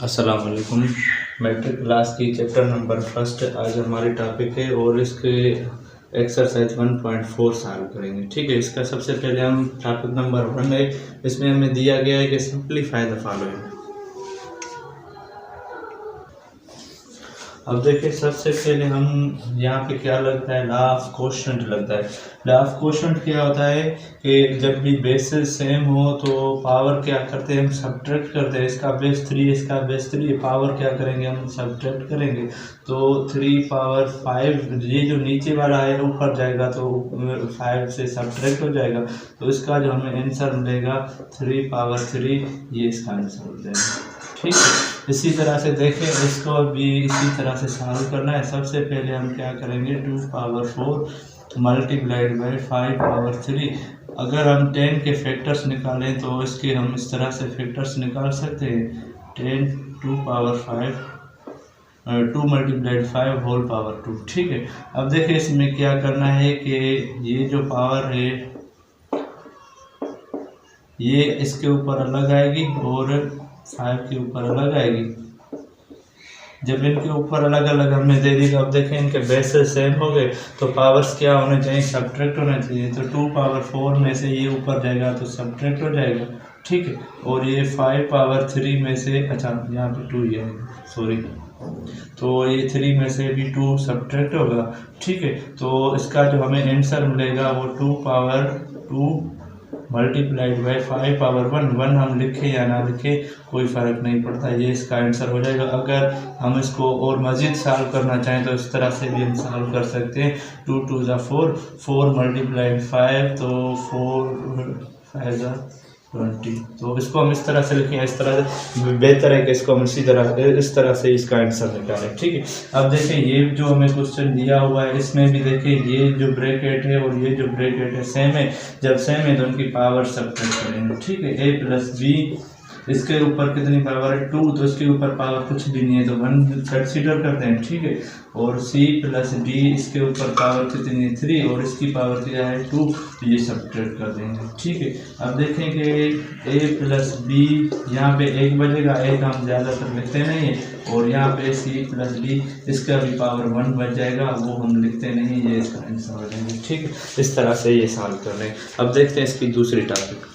अस्सलाम वालेकुम। Matric class की चैप्टर नंबर फर्स्ट आज हमारी टॉपिक है और इसके एक्सरसाइज 1.4 सॉल्व करेंगे। ठीक है, इसका सबसे पहले हम टॉपिक नंबर 1 है, इसमें हमें दिया गया है कि सिंप्लीफाई द फॉलोइंग। अब देखिए, सबसे पहले हम यहाँ पे क्या लगता है, लॉ ऑफ कोशेंट लगता है। लॉ ऑफ कोशेंट क्या होता है कि जब भी बेसेस सेम हो तो पावर क्या करते हैं, हम सब्ट्रैक्ट करते हैं। इसका बेस 3, इसका बेस 3, पावर क्या करेंगे, हम सब्ट्रैक्ट करेंगे। तो 3 पावर 5, ये जो नीचे वाला है ऊपर जाएगा तो 5 से सब्ट्रैक्ट हो जाएगा। तो इसका जो हमें आंसर मिलेगा 3 पावर 3, ये इसका आंसर हो जाएगा। ठीक है, इसी तरह से देखें, इसको भी इसी तरह से सॉल्व करना है। सबसे पहले हम क्या करेंगे, 2 पावर 4 मल्टीप्लाइड बाई 5 पावर 3। अगर हम 10 के फैक्टर्स निकालें तो इसके हम इस तरह से फैक्टर्स निकाल सकते हैं, 10 2 पावर 5 2 मल्टीप्लाइड 5 होल पावर 2। ठीक है, अब देखिए इसमें क्या करना है कि ये जो पावर है ये इसके ऊपर अलग आएगी और 5 के ऊपर अलग आएगी। जब इनके ऊपर अलग अलग हमने दे दी तो अब देखें इनके बेसेस सेम हो गए तो पावर्स क्या होने चाहिए, सब्ट्रैक्ट होना चाहिए। तो 2 पावर 4 में से ये ऊपर जाएगा तो सब्ट्रैक्ट हो जाएगा। ठीक है, और ये 5 पावर 3 में से, अच्छा यहाँ पे 2 ही है, सॉरी, तो ये 3 में से भी 2 सब्ट्रैक्ट होगा। ठीक है, तो इसका जो हमें आंसर मिलेगा वो 2 पावर 2 मल्टीप्लाइड बाई 5 पावर 1 हम लिखे या ना लिखे कोई फ़र्क नहीं पड़ता, ये इसका आंसर हो जाएगा। अगर हम इसको और मज़ीद सॉल्व करना चाहें तो इस तरह से भी हम सॉल्व कर सकते हैं। 2 2 ज़ा 4, 4 मल्टीप्लाइड 5, तो 4 5 ज़ा 20। तो इसको हम इस तरह से लिखें, इस तरह से बेहतर है कि इसको हम इस तरह से इसका आंसर निकालें। ठीक है, अब देखें ये जो हमें क्वेश्चन दिया हुआ है इसमें भी देखें ये जो ब्रैकेट है और ये जो ब्रैकेट है सेम है। जब सेम है तो उनकी पावर सब्ट्रैक्ट करेंगे। ठीक है, a प्लस बी, इसके ऊपर कितनी पावर है 2, तो इसके ऊपर पावर कुछ भी नहीं है तो 1 कंसीडर करते हैं। ठीक है, और c प्लस डी, इसके ऊपर पावर कितनी है 3 और इसकी पावर क्या है 2, तो ये सब्ट्रैक्ट कर देंगे। ठीक है, अब देखें कि a प्लस बी, यहाँ पे 1 बजेगा, 1 हम ज़्यादातर लिखते नहीं है, और यहाँ पे c प्लस डी, इसका भी पावर 1 बच जाएगा, वो हम लिखते नहीं, ये इसका आंसर हो जाएगा। ठीक है, इस तरह से ये सॉल्व कर रहे हैं। अब देखते हैं इसकी दूसरी टॉपिक।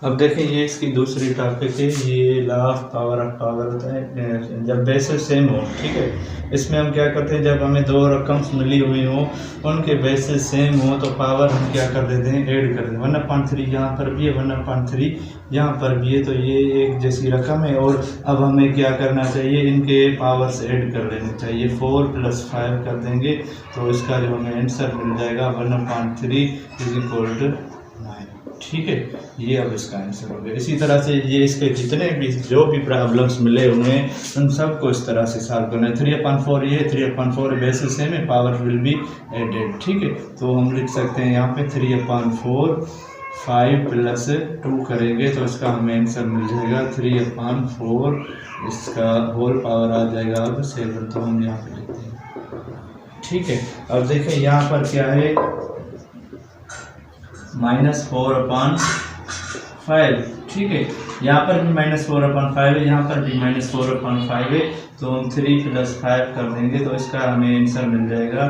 अब देखें ये इसकी दूसरी टॉपिक है, ये लॉ ऑफ पावर होता है जब बेसेस सेम हो। ठीक है, इसमें हम क्या करते हैं, जब हमें 2 रकम्स मिली हुई हो उनके बेसेस सेम हो तो पावर हम क्या कर देते हैं, ऐड कर देते हैं। 1/3 यहाँ पर भी है, 1/3 यहाँ पर भी है, तो ये एक जैसी रकम है। और अब हमें क्या करना चाहिए, इनके पावर्स ऐड कर लेने चाहिए। 4 + 5 कर देंगे तो इसका जो हमें आंसर मिल जाएगा 1/3 = 9। ठीक है, ये अब इसका आंसर हो गया। इसी तरह से ये इसके जितने भी जो भी प्रॉब्लम्स मिले हुए हैं उन सबको इस तरह से सॉल्व करना है। 3/4 ये 3/4 बेसिस सेम है, पावर विल बी एडेड। ठीक है, तो हम लिख सकते हैं यहाँ पे 3/4 5 + 2 करेंगे तो इसका हमें आंसर मिल जाएगा 3/4, इसका होल पावर आ जाएगा अब 7, तो हम यहाँ पे लिखते हैं। ठीक है, अब देखें यहाँ पर क्या है, -4/5। ठीक है, यहाँ पर भी -4/5 है, यहाँ पर भी -4/5 है, तो हम 3 + 5 कर देंगे तो इसका हमें आंसर मिल जाएगा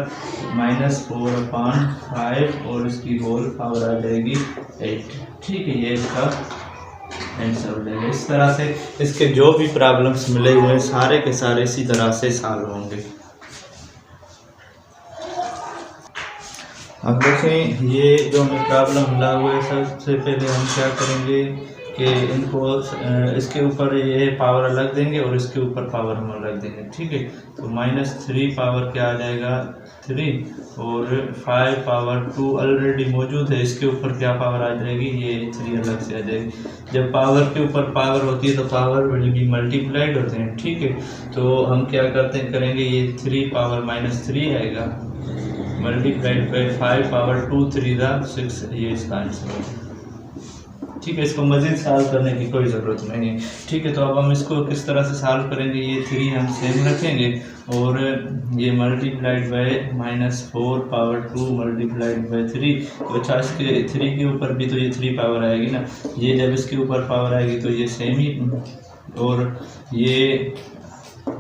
-4/5 और इसकी होल पावर आ जाएगी 8। ठीक है, ये इसका आंसर हो जाएगा। इस तरह से इसके जो भी प्रॉब्लम्स मिले हुए हैं सारे के सारे इसी तरह से सॉल्व होंगे। अब देखें ये जो हमें प्रॉब्लम मिला हुआ है, सबसे पहले हम क्या करेंगे कि इनको इसके ऊपर ये पावर अलग देंगे और इसके ऊपर पावर हम अलग देंगे। ठीक है, तो -3 पावर क्या आ जाएगा 3 और 5 पावर 2 ऑलरेडी मौजूद है, इसके ऊपर क्या पावर आ जाएगी, ये 3 अलग से आ जाएगी। जब पावर के ऊपर पावर होती है तो पावर विल बी मल्टीप्लाइड होते हैं। ठीक है, तो हम क्या करेंगे, ये 3 पावर -3 आएगा मल्टीप्लाइड बाई 5 पावर 2 3 × 6, ये इसका आंसर है। ठीक है, इसको मज़ीद सॉल्व करने की कोई ज़रूरत नहीं है। ठीक है, तो अब हम इसको किस तरह से सॉल्व करेंगे, ये 3 हम सेम रखेंगे और ये multiplied by -4 power 2 multiplied by 3। तो अच्छा, इसके 3 के ऊपर भी तो ये 3 पावर आएगी ना, ये जब इसके ऊपर पावर आएगी तो ये सेम ही, और ये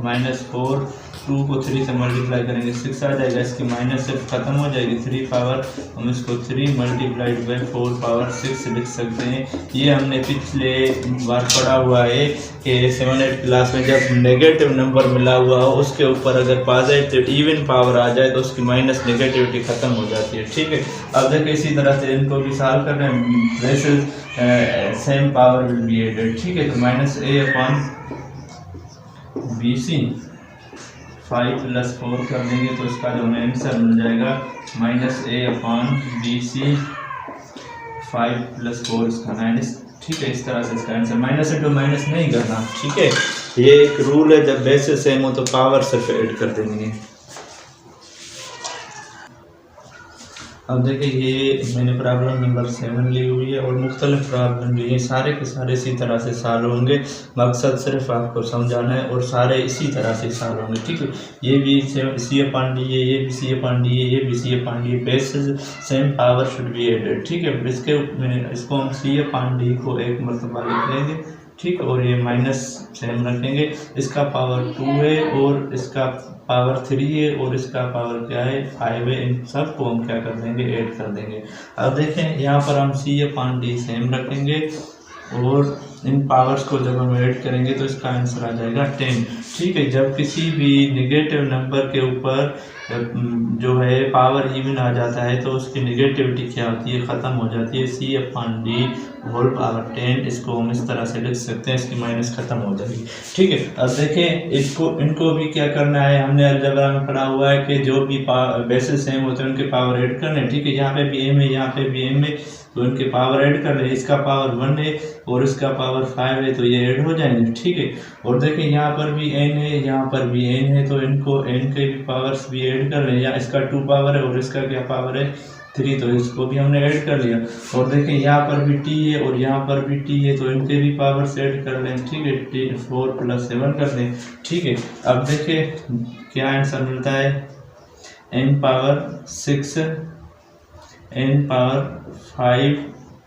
-4 2 को 3 से मल्टीप्लाई करेंगे 6 आ जाएगा, इसकी माइनस से ख़त्म हो जाएगी 3 पावर, हम इसको 3 मल्टीप्लाइड बाई 4 पावर 6 लिख सकते हैं। ये हमने पिछले बार पढ़ा हुआ है कि 7-8 क्लास में जब नेगेटिव नंबर मिला हुआ हो उसके ऊपर अगर पॉजिटिव इवन पावर आ जाए तो उसकी माइनस नेगेटिविटी ख़त्म हो जाती है। ठीक है, अब देखिए इसी तरह से इनको भी सॉल्व कर रहे हैं, वैसे same power will be added. ठीक है, तो -a/bc 5 + 4 कर देंगे तो इसका जो हमें आंसर मिल जाएगा -a/bc 5 + 4 इसका 9। ठीक है, इस तरह से इसका आंसर, माइनस इंटू माइनस नहीं करना। ठीक है, ये एक रूल है, जब बेसिस सेम हो तो पावर सिर्फ ऐड कर देंगे। अब देखिए ये मैंने प्रॉब्लम नंबर 7 ली हुई है और मुख्तलिफ प्रॉब्लम जो ये सारे के सारे इसी तरह से सॉल्व होंगे। मकसद सिर्फ आपको समझाना है और सारे इसी तरह से सॉल्व होंगे। ठीक है, ये भी C/D है, ये भी C/D है, ये भी C/D है, basis same power should be added. ठीक है, इसको हम C/D को एक मरतबा लिख लेंगे। ठीक, और ये माइनस सेम रखेंगे, इसका पावर 2 है और इसका पावर 3 है और इसका पावर क्या है 5 है, इन सब को हम क्या कर देंगे ऐड कर देंगे। अब देखें यहाँ पर हम C/D सेम रखेंगे और इन पावर्स को जब हम ऐड करेंगे तो इसका आंसर आ जाएगा 10। ठीक है, जब किसी भी नेगेटिव नंबर के ऊपर जो है पावर इवन आ जाता है तो उसकी नेगेटिविटी क्या होती है, ख़त्म हो जाती है। C/D होल पावर 10, इसको हम इस तरह से लिख सकते हैं, इसकी माइनस ख़त्म हो जाएगी। ठीक है, अब देखें इनको भी क्या करना है, हमने अलजेब्रा में पढ़ा हुआ है कि जो भी बेसिस सेम होते हैं उनके पावर ऐड करने। ठीक है, यहाँ पे भी m है, यहाँ पे भी m है, तो इनके पावर ऐड कर ले, इसका पावर 1 है और इसका पावर 5 है, तो ये ऐड हो जाएंगे। ठीक है, और देखिए यहाँ पर भी n है, यहाँ पर भी n है, तो इनको n के भी पावर्स भी ऐड कर ले, या इसका 2 पावर है और इसका क्या पावर है 3, तो इसको भी हमने ऐड कर लिया। और देखिए यहाँ पर भी t है और यहाँ पर भी t है, तो इनके भी पावर्स ऐड कर लें। ठीक है, 4 + 7 कर दें। ठीक है, अब देखिए क्या आंसर मिलता है, n power 6 n power 5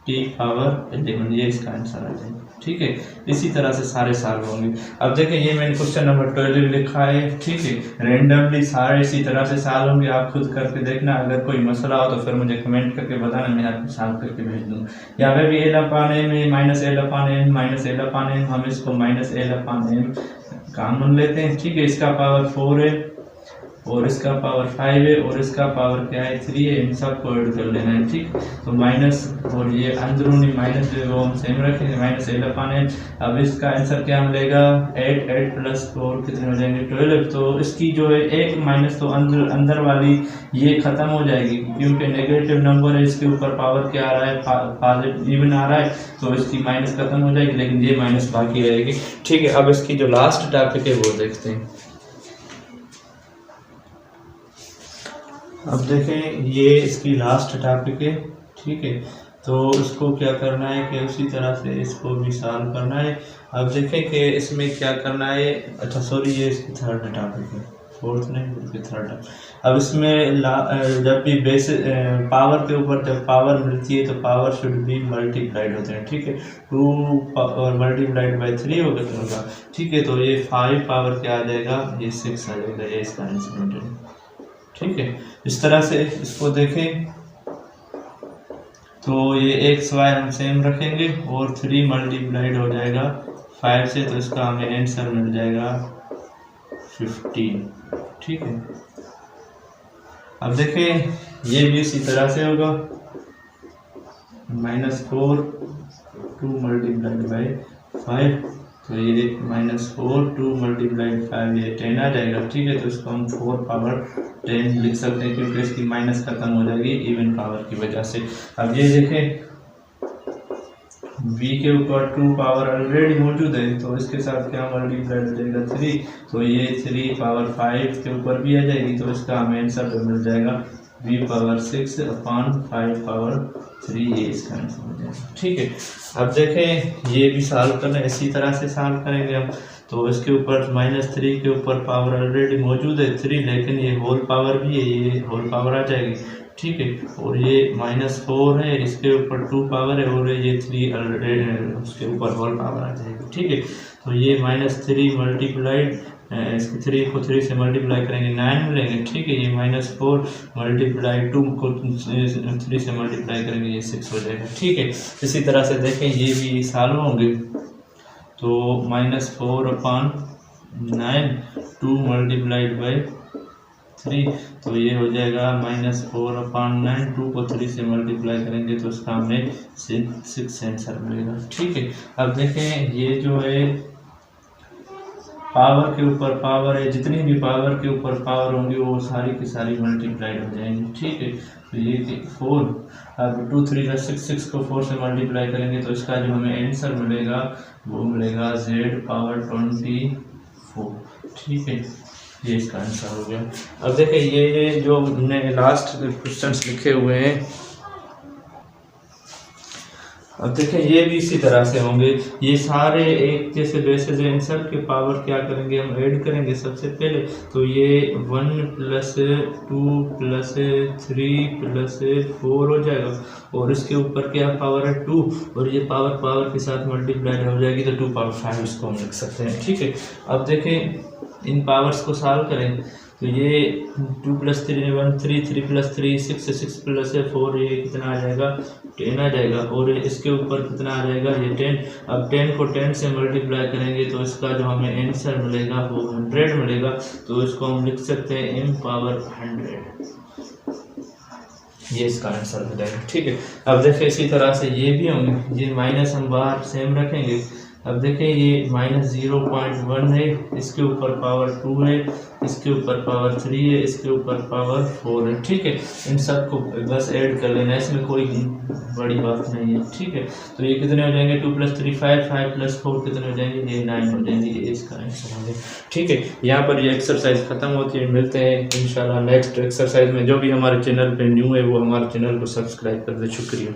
t power 11, ये इसका आंसर आ जाएगा। ठीक है, इसी तरह से सारे सॉल्व होंगे। अब देखिए ये मैंने क्वेश्चन नंबर 12 लिखा है। ठीक है, रैंडमली सारे इसी तरह से सॉल्व होंगे, आप खुद करके देखना। अगर कोई मसला हो तो फिर मुझे कमेंट करके बताना, मैं आपको सॉल्व करके भेज दूँगा। यहाँ पे भी l/m में -l/m हम इसको -l/m कॉमन लेते हैं। ठीक है, इसका पावर 4 है और इसका पावर 5 है और इसका पावर क्या है 3 है, इन सब को ऐड कर लेना है। ठीक, तो माइनस और ये अंदरूनी माइनस जो है वो हम सेम रखेंगे, -l/m। अब इसका आंसर क्या मिलेगा, 8 + 4 कितने हो जाएंगे 12। तो इसकी जो है एक माइनस तो अंदर वाली ये ख़त्म हो जाएगी क्योंकि नेगेटिव नंबर है, इसके ऊपर पावर क्या आ रहा है पॉजिटिव इवन आ रहा है, तो इसकी माइनस ख़त्म हो जाएगी, लेकिन ये माइनस बाकी रहेगी। ठीक है, अब इसकी जो लास्ट टॉपिक है वो देखते हैं। अब देखें ये इसकी लास्ट टॉपिक है। ठीक है, तो इसको क्या करना है कि उसी तरह से इसको भी सॉल्व करना है। अब देखें कि इसमें क्या करना है, अच्छा सॉरी ये इसकी थर्ड टॉपिक है, फोर्थ नहीं बल्कि थर्ड। अब इसमें जब भी बेस पावर के ऊपर जब पावर मिलती है तो पावर शुड बी मल्टीप्लाइड होते हैं। ठीक है, 2 और मल्टीप्लाइड बाई 3 होगा तो ठीक है, तो ये 5 पावर क्या आ जाएगा, ये 6 आ जाएगा, ये इसका आंसर है। ठीक है, इस तरह से इसको देखें तो ये XY हम सेम रखेंगे और 3 मल्टीप्लाइड हो जाएगा 5 से, तो इसका हमें आंसर मिल जाएगा 15। ठीक है, अब देखें ये भी इसी तरह से होगा, -4 2 मल्टीप्लाइड बाई 5, तो ये -4 2 मल्टीप्लाइड 5 ये 10 आ जाएगा। ठीक है, तो इसको हम 4 पावर 10 लिख सकते हैं क्योंकि इसकी माइनस खत्म हो जाएगी इवन पावर की वजह से। अब ये देखें b के ऊपर 2 पावर ऑलरेडी मौजूद है, तो इसके साथ क्या मल्टीप्लाइड हो जाएगा 3, तो ये 3 पावर 5 के ऊपर भी आ जाएगी, तो इसका हमें आंसर मिल जाएगा v पावर 6 अपॉन 5 पावर 3, ये इसका आंसर हो जाएगा। ठीक है, अब देखें ये भी सॉल्व करना है, इसी तरह से सॉल्व करेंगे हम। तो इसके ऊपर -3 के ऊपर पावर ऑलरेडी मौजूद है 3, लेकिन ये होल पावर भी है, ये होल पावर आ जाएगी। ठीक है, और ये -4 है, इसके ऊपर 2 पावर है, और ये 3 ऑलरेडी उसके ऊपर होल पावर आ जाएगी। ठीक है, तो ये -3 मल्टीप्लाइड, इसके 3 को 3 से मल्टीप्लाई करेंगे 9 मिलेंगे। ठीक है, ये -4 मल्टीप्लाई 2 को 3 से मल्टीप्लाई करेंगे, ये 6 हो जाएगा। ठीक है, इसी तरह से देखें ये भी सॉल्व होंगे। तो -4 अपॉन 9, 2 मल्टीप्लाइड बाई 3, तो ये हो जाएगा -4 अपॉन 9, 2 को 3 से मल्टीप्लाई करेंगे तो उसका हमें 6 आंसर मिलेगा। ठीक है, अब देखें ये जो है पावर के ऊपर पावर है, जितनी भी पावर के ऊपर पावर होंगी वो सारी की सारी मल्टीप्लाइड हो जाएंगी। ठीक है, तो ये 4, अब 2 3 का 6, 6 को 4 से मल्टीप्लाई करेंगे तो इसका जो हमें आंसर मिलेगा वो मिलेगा z पावर 24। ठीक है, ये इसका आंसर हो गया। अब देखिए ये जो हमने लास्ट क्वेश्चंस लिखे हुए हैं, अब देखें ये भी इसी तरह से होंगे, ये सारे एक जैसे बेसिस आंसर के पावर क्या करेंगे हम ऐड करेंगे सबसे पहले। तो ये 1 + 2 + 3 + 4 हो जाएगा, और इसके ऊपर क्या पावर है 2, और ये पावर पावर के साथ मल्टीप्लाइड हो जाएगी तो 2 पावर 5 इसको हम लिख सकते हैं। ठीक है, अब देखें इन पावर्स को सॉल्व करें तो ये 2 + 3 1 3 3 + 3 6 6 + 4, ये कितना आ जाएगा 10 आ जाएगा, और इसके ऊपर कितना आ जाएगा ये 10। अब 10 को 10 से मल्टीप्लाई करेंगे तो इसका जो हमें आंसर मिलेगा वो 100 मिलेगा, तो इसको हम लिख सकते हैं m पावर 100, ये इसका आंसर हो जाएगा। ठीक है, अब देखिए इसी तरह से ये भी होंगे, ये माइनस हम बाहर सेम रखेंगे। अब देखें ये -0.1 है, इसके ऊपर पावर 2 है, इसके ऊपर पावर 3 है, इसके ऊपर पावर 4 है। ठीक है, इन सब को बस ऐड कर लेना है, इसमें कोई बड़ी बात नहीं है। ठीक है, तो ये कितने हो जाएंगे 2 + 3 5 5 + 4 कितने हो जाएंगे, ये 9 हो जाएंगे, ये इसका आंसर हो जाएगा। ठीक है, यहाँ पर ये एक्सरसाइज खत्म होती है, मिलते हैं इंशाल्लाह नेक्स्ट एक्सरसाइज में। जो भी हमारे चैनल पे न्यू है वो हमारे चैनल को सब्सक्राइब कर दे। शुक्रिया।